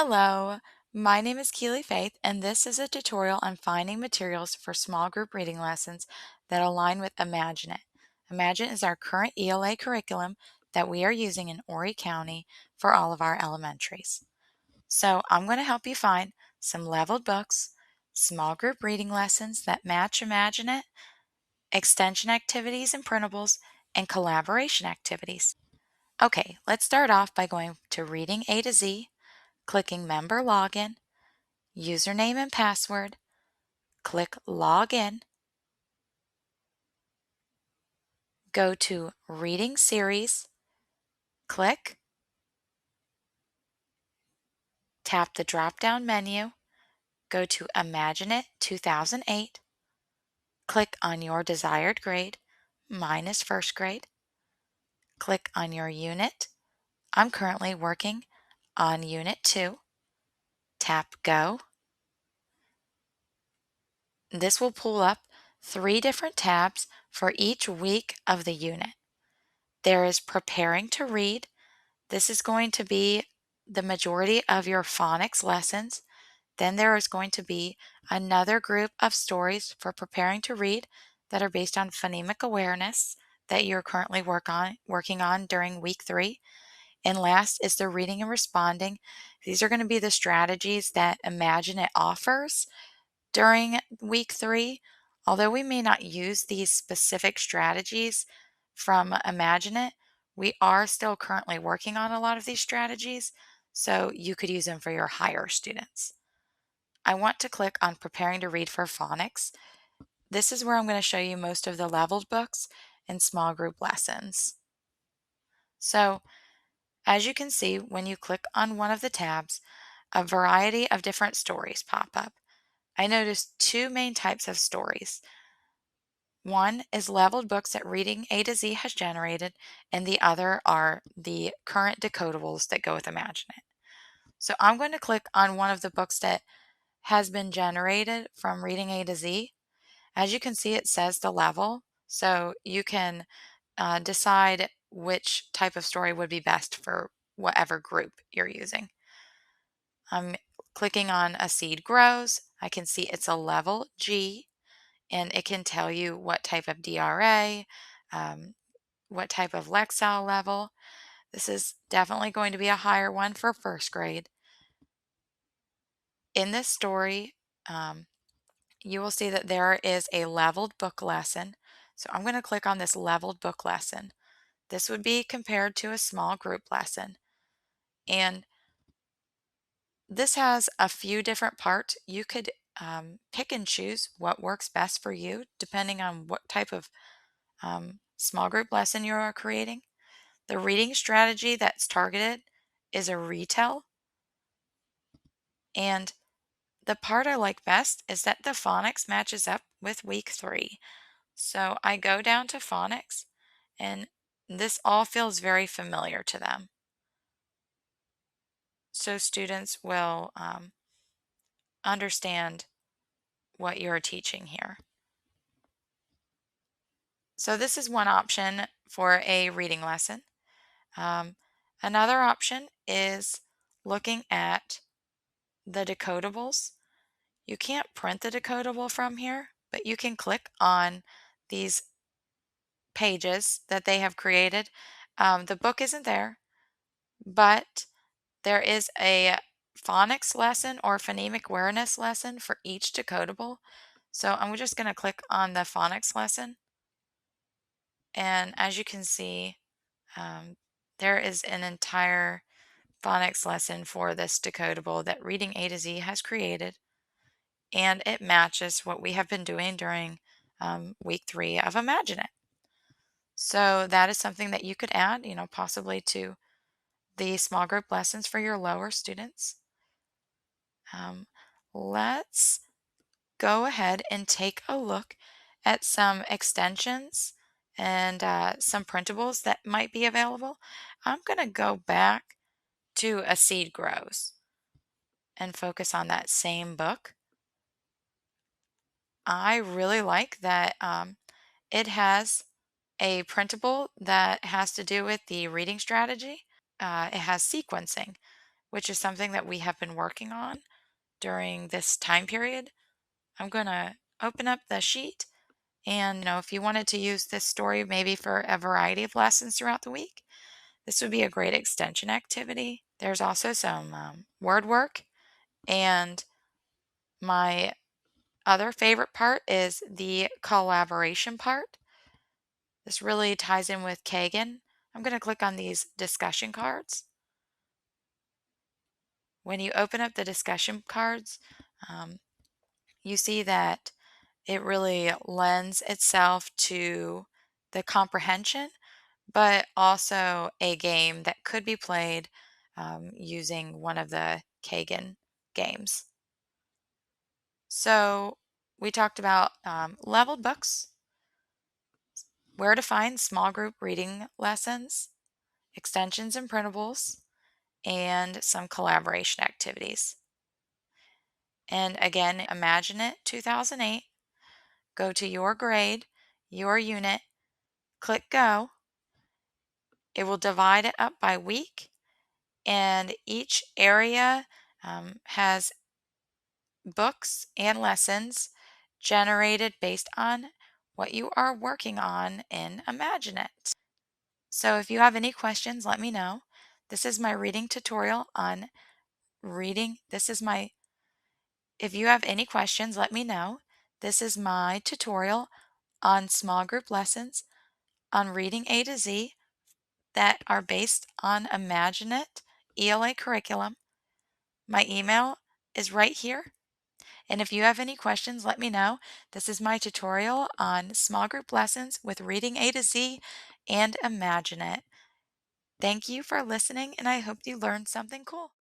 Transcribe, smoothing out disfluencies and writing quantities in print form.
Hello, my name is Keely Faith, and this is a tutorial on finding materials for small group reading lessons that align with Imagine It. Imagine is our current ELA curriculum that we are using in Horry County for all of our elementaries. So I'm going to help you find some leveled books, small group reading lessons that match Imagine It, extension activities and printables, and collaboration activities. Okay, let's start off by going to Reading A to Z, clicking Member Login, username and password, click Login, go to Reading Series, click, tap the drop-down menu, go to Imagine It 2008, click on your desired grade, mine is first grade, click on your unit. I'm currently working on Unit 2, tap Go. This will pull up 3 different tabs for each week of the unit. There is Preparing to Read. This is going to be the majority of your phonics lessons. Then there is going to be another group of stories for preparing to read that are based on phonemic awareness that you're currently working on during week 3. And last is the reading and responding. These are going to be the strategies that Imagine It offers during week 3. Although we may not use these specific strategies from Imagine It, we are still currently working on a lot of these strategies, so you could use them for your higher students. I want to click on Preparing to Read for Phonics. This is where I'm going to show you most of the leveled books and small group lessons. So, as you can see, when you click on one of the tabs, a variety of different stories pop up. I noticed 2 main types of stories. One is leveled books that Reading A to Z has generated, and the other are the current decodables that go with Imagine It. So I'm going to click on one of the books that has been generated from Reading A to Z. As you can see, it says the level, so you can decide which type of story would be best for whatever group you're using. I'm clicking on A Seed Grows. I can see it's a level G, and it can tell you what type of DRA, um, what type of Lexile level. This is definitely going to be a higher one for first grade. In this story, you will see that there is a leveled book lesson. So I'm going to click on this leveled book lesson. This would be compared to a small group lesson. And this has a few different parts. You could pick and choose what works best for you depending on what type of small group lesson you are creating. The reading strategy that's targeted is a retell. And the part I like best is that the phonics matches up with week 3. So I go down to phonics, and this all feels very familiar to them. So students will understand what you're teaching here. So this is one option for a reading lesson. Um, Another option is looking at the decodables. You can't print the decodable from here, but you can click on these pages that they have created. The book isn't there, but there is a phonics lesson or phonemic awareness lesson for each decodable. So I'm just going to click on the phonics lesson. And as you can see, um, there is an entire phonics lesson for this decodable that Reading A to Z has created, and it matches what we have been doing during week 3 of Imagine It. So that is something that you could add, possibly to the small group lessons for your lower students. Um, let's go ahead and take a look at some extensions and some printables that might be available. I'm going to go back to A Seed Grows and focus on that same book. I really like that it has a printable that has to do with the reading strategy. It has sequencing. which is something that we have been working on during this time period. I'm going to open up the sheet and, if you wanted to use this story maybe for a variety of lessons throughout the week, this would be a great extension activity. There's also some word work, and my other favorite part is the collaboration part. This really ties in with Kagan. I'm going to click on these discussion cards. When you open up the discussion cards, um, you see that it really lends itself to the comprehension, but also a game that could be played using one of the Kagan games. So we talked about leveled books, where to find small group reading lessons, extensions and printables, and some collaboration activities. And again, imagine it 2008, go to your grade, your unit, click go. It will divide it up by week, and each area has books and lessons generated based on what you are working on in Imagine It. So if you have any questions, let me know. This is my reading tutorial on reading. If you have any questions, let me know. This is my tutorial on small group lessons on reading A to Z that are based on Imagine It ELA curriculum. My email is right here. And if you have any questions, let me know. This is my tutorial on small group lessons with reading A to Z and Imagine It. Thank you for listening, and I hope you learned something cool.